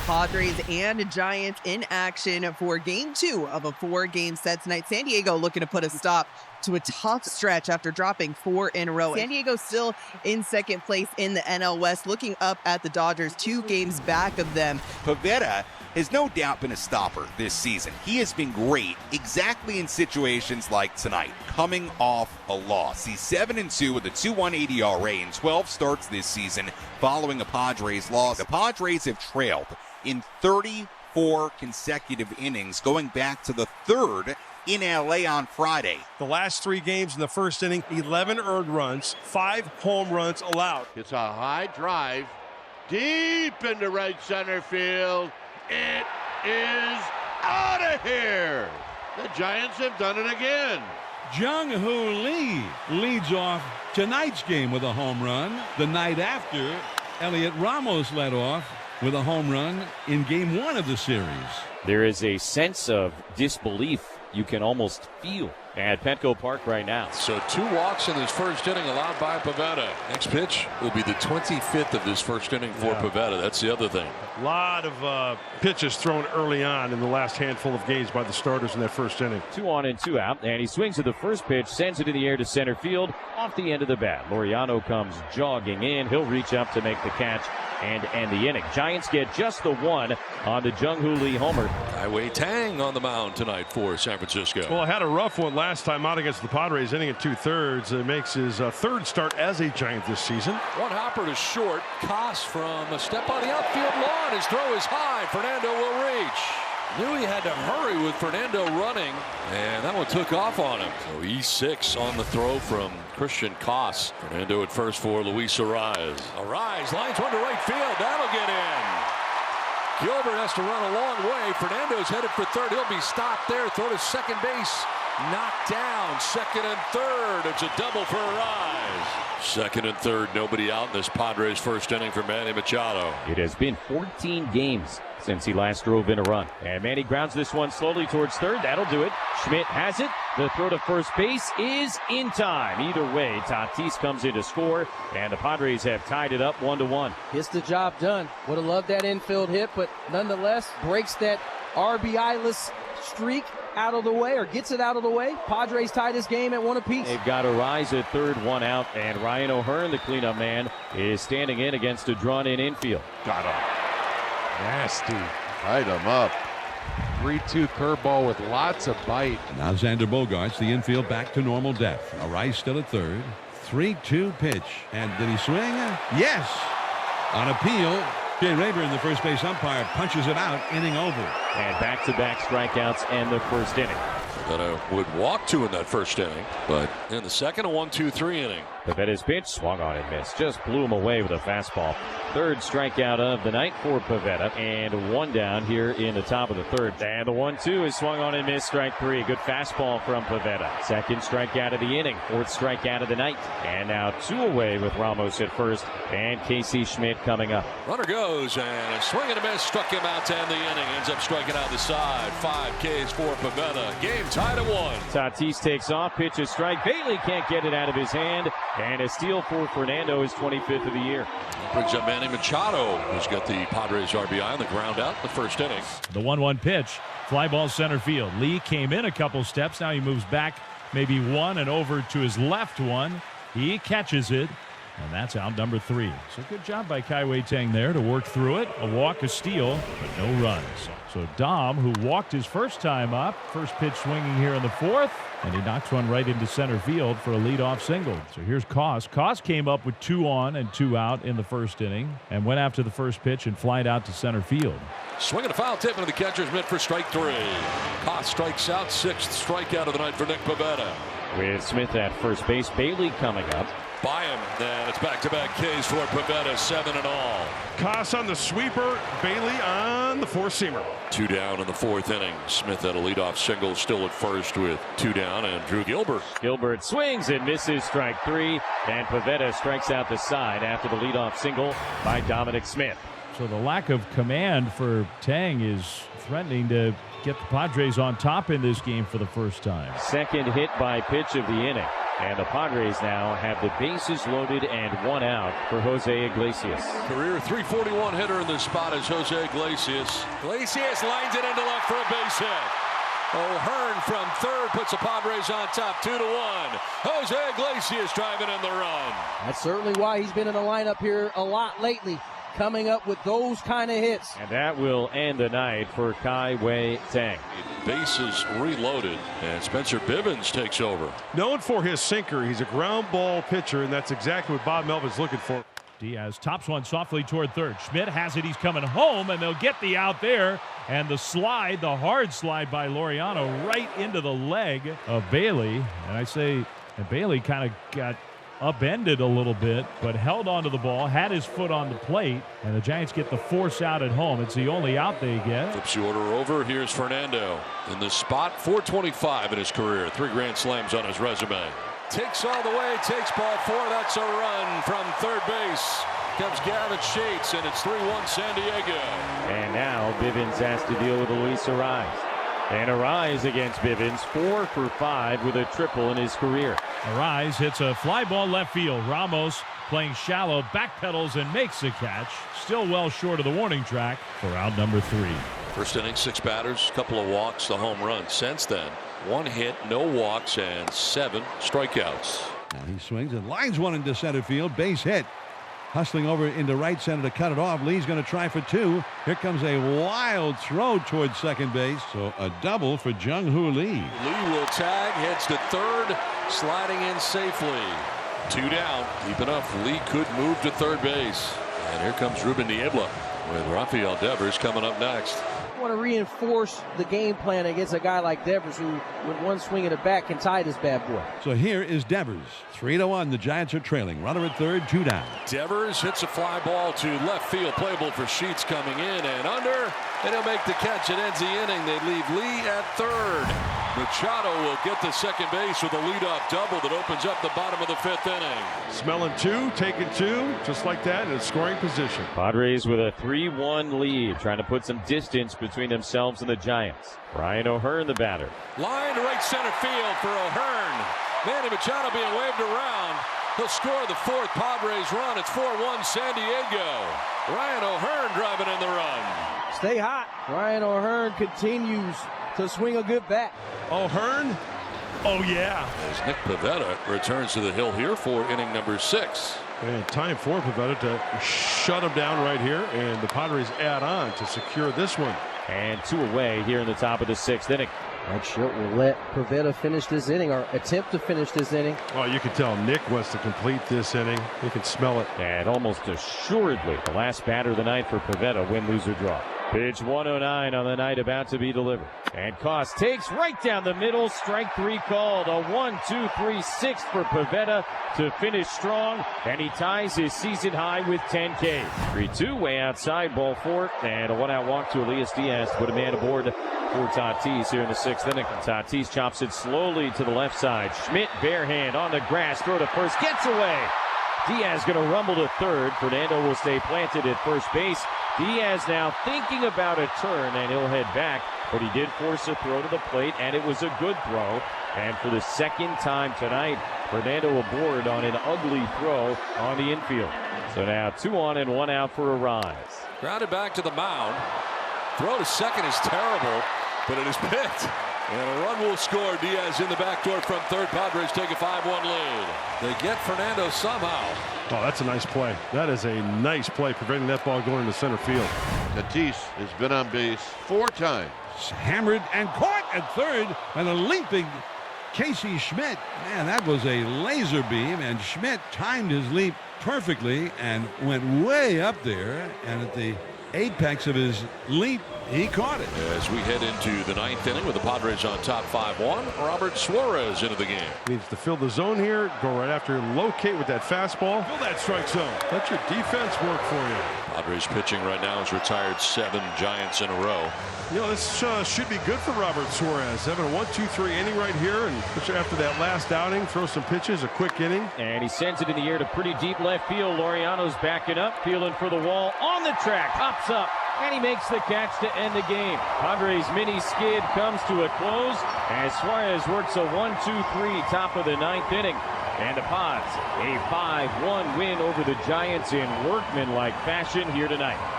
Padres and Giants in action for Game 2 of a 4-game set tonight. San Diego looking to put a stop to a tough stretch after dropping 4 in a row. San Diego still in second place in the NL West, looking up at the Dodgers, 2 games back of them. Pivetta has no doubt been a stopper this season. He has been great exactly in situations like tonight, coming off a loss. He's 7-2 with a 2.18 ERA in 12 starts this season following a Padres loss. The Padres have trailed in 34 consecutive innings, going back to the third in LA on Friday. The last 3 games in the first inning, 11 earned runs, 5 home runs allowed. It's a high drive deep into right center field. It is out of here. The Giants have done it again. Jung-Hoo Lee leads off tonight's game with a home run. The night after, Elliot Ramos led off with a home run in Game 1 of the series. There is a sense of disbelief you can almost feel at Petco Park right now. So 2 walks in this first inning allowed by Pavetta. Next pitch will be the 25th of this first inning for Pavetta. That's the other thing. A lot of pitches thrown early on in the last handful of games by the starters in that first inning. 2 on and 2 out, and he swings at the first pitch, sends it in the air to center field off the end of the bat. Laureano comes jogging in. He'll reach up to make the catch and end the inning. Giants get just the 1 on the Jung-Hoo Lee homer. Kai-Wei Tang on the mound tonight for San Francisco. Well, had a rough one last time out against the Padres, inning at 2/3. It makes his 3rd start as a Giant this season. One hopper to short. Koss from a step on the outfield lawn. His throw is high. Fernando will reach. Knew he had to hurry with Fernando running, and that one took off on him. So E6 on the throw from Christian Koss. Fernando at first for Luis Arraez. Arraez lines one to right field. That'll get in. Gilbert has to run a long way. Fernando's headed for third. He'll be stopped there. Throw to second base. Knocked down. Second and third. It's a double for Arraez. Second and third. Nobody out in this Padres first inning for Manny Machado. It has been 14 games since he last drove in a run. And Manny grounds this one slowly towards third. That'll do it. Schmidt has it. The throw to first base is in time. Either way, Tatis comes in to score, and the Padres have tied it up 1-1. Gets the job done. Would have loved that infield hit, but nonetheless breaks that RBI-less streak out of the way, or gets it out of the way. Padres tie this game at 1 apiece. They've got Arraez at third, 1 out, and Ryan O'Hearn, the cleanup man, is standing in against a drawn-in infield. Got him. Nasty. Tied him up. 3-2 curveball with lots of bite. Now Xander Bogaerts, the infield back to normal depth. Arraez still at third. 3-2 pitch. And did he swing? Yes. On appeal, Jay Rayburn, the first base umpire, punches it out, inning over. And back-to-back strikeouts and the first inning. That would walk 2 in that first inning, but in the second, a 1-2-3 inning. Pavetta's pitch swung on and missed. Just blew him away with a fastball. Third strikeout of the night for Pavetta, and 1 down here in the top of the third. And the 1-2 is swung on and missed. Strike 3. Good fastball from Pavetta. Second strikeout of the inning. 4th strikeout of the night. And now 2 away with Ramos at first, and Casey Schmidt coming up. Runner goes, and a swing and a miss struck him out to end the inning. Ends up striking out the side. 5 Ks for Pavetta. Game tied at 1. Tatis takes off. Pitch is strike. Bailey can't get it out of his hand. And a steal for Fernando, his 25th of the year. Brings up Manny Machado, who's got the Padres RBI on the ground out in the first inning. The 1-1 pitch. Fly ball center field. Lee came in a couple steps. Now he moves back maybe 1 and over to his left 1. He catches it. And that's out number 3. So good job by Kai-Wei Tang there to work through it. A walk, a steal, but no runs. So Dom, who walked his first time up, first pitch swinging here in the 4th, and he knocks one right into center field for a leadoff single. So here's Koss. Koss came up with 2 on and 2 out in the first inning and went after the first pitch and flied out to center field. Swinging a foul tip into the catcher's mitt for strike 3. Koss strikes out. 6th strikeout of the night for Nick Pivetta. With Smith at first base, Bailey coming up. By him, and it's back-to-back Ks for Pivetta, 7 in all. Koss on the sweeper, Bailey on the 4-seamer. 2 down in the 4th inning. Smith had a leadoff single, still at first with 2 down, and Drew Gilbert. Gilbert swings and misses, strike 3, and Pivetta strikes out the side after the leadoff single by Dominic Smith. So the lack of command for Tang is threatening to get the Padres on top in this game for the first time. Second hit by pitch of the inning. And the Padres now have the bases loaded and one out for Jose Iglesias. Career 341 hitter in this spot is Jose Iglesias. Iglesias lines it into left for a base hit. O'Hearn from third puts the Padres on top 2-1. Jose Iglesias driving in the run. That's certainly why he's been in the lineup here a lot lately, coming up with those kind of hits. And that will end the night for Kai Wei Tang. Bases reloaded, and Spencer Bivens takes over. Known for his sinker, he's a ground ball pitcher, and that's exactly what Bob Melvin's looking for. Diaz tops one softly toward third. Schmidt has it. He's coming home, and they'll get the out there. And the slide, the hard slide by Laureano right into the leg of Bailey. And I say, and Bailey kind of got upended a little bit, but held onto the ball, had his foot on the plate, and the Giants get the force out at home. It's the only out they get. Flips the order over. Here's Fernando in the spot. 425 in his career. 3 grand slams on his resume. Takes all the way, takes ball 4. That's a run from third base. Comes Garrett Shates, and it's 3-1 San Diego. And now Bivens has to deal with Luis Arise. And Arise against Bivens, 4 for 5 with a triple in his career. Arise hits a fly ball left field. Ramos playing shallow, backpedals and makes the catch. Still well short of the warning track for out number 3. First inning, 6 batters, couple of walks, the home run. Since then, 1 hit, no walks, and 7 strikeouts. Now he swings and lines one into center field. Base hit. Hustling over into right center to cut it off. Lee's going to try for 2. Here comes a wild throw towards second base. So a double for Jung-Hoo Lee. Lee will tag, heads to third, sliding in safely. 2 down. Deep enough, Lee could move to third base. And here comes Ruben Niebla with Rafael Devers coming up next. I want to reinforce the game plan against a guy like Devers, who with one swing of the bat can tie this bad boy. So here is Devers. 3-1. The Giants are trailing. Runner at third, 2 down. Devers hits a fly ball to left field, playable for Sheets coming in and under, and he'll make the catch. It ends the inning. They leave Lee at third. Machado will get to second base with a leadoff double that opens up the bottom of the 5th inning. Smelling 2, taking 2, just like that, in a scoring position. Padres with a 3-1 lead, trying to put some distance between themselves and the Giants. Brian O'Hearn, the batter. Line to right center field for O'Hearn. Manny Machado being waved around. He'll score the 4th Padres run. It's 4-1 San Diego. Ryan O'Hearn driving in the run. Stay hot. Ryan O'Hearn continues to swing a good bat. O'Hearn? Oh, yeah. As Nick Pivetta returns to the hill here for inning number 6. And time for Pavetta to shut him down right here, and the Padres add on to secure this one. And 2 away here in the top of the 6th inning. Mike Shildt will let Pivetta finish this inning, or attempt to finish this inning. Oh, you can tell Nick wants to complete this inning. You can smell it. And almost assuredly the last batter of the night for Pivetta, win, lose, or draw. Pitch 109 on the night, about to be delivered. And Koss takes right down the middle. Strike 3 called. A 1-2-3-6 for Pivetta to finish strong. And he ties his season high with 10 Ks. 3-2 way outside, ball 4. And a 1-out walk to Elias Diaz to put a man aboard for Tatis here in the 6th inning. Tatis chops it slowly to the left side. Schmidt bare hand on the grass. Throw to first. Gets away. Diaz going to rumble to third. Fernando will stay planted at first base. Diaz now thinking about a turn, and he'll head back, but he did force a throw to the plate, and it was a good throw. And for the second time tonight, Fernando aboard on an ugly throw on the infield. So now 2 on and 1 out for Arise. Grounded back to the mound. Throw to second is terrible, but it is picked. And a run will score. Diaz in the back door from third. Padres take a 5-1 lead. They get Fernando somehow. Oh, that's a nice play. That is a nice play, preventing that ball going into center field. Tatis has been on base 4 times. Hammered and caught at third, and a leaping Casey Schmidt. Man, that was a laser beam, and Schmidt timed his leap perfectly and went way up there, and at the apex of his leap, he caught it. As we head into the 9th inning with the Padres on top 5-1, Robert Suarez into the game. Needs to fill the zone here, go right after, locate with that fastball. Fill that strike zone. Let your defense work for you. Padres pitching right now has retired 7 Giants in a row. You know, this should be good for Robert Suarez. Having a 1-2-3 inning right here, and after that last outing, throw some pitches, a quick inning. And he sends it in the air to pretty deep left field. Laureano's backing up, feeling for the wall, on the track, hops up, And he makes the catch to end the game. Padres' mini skid comes to a close as Suarez works a 1-2-3 top of the 9th inning. And the Pods, a 5-1 win over the Giants in workmanlike fashion here tonight.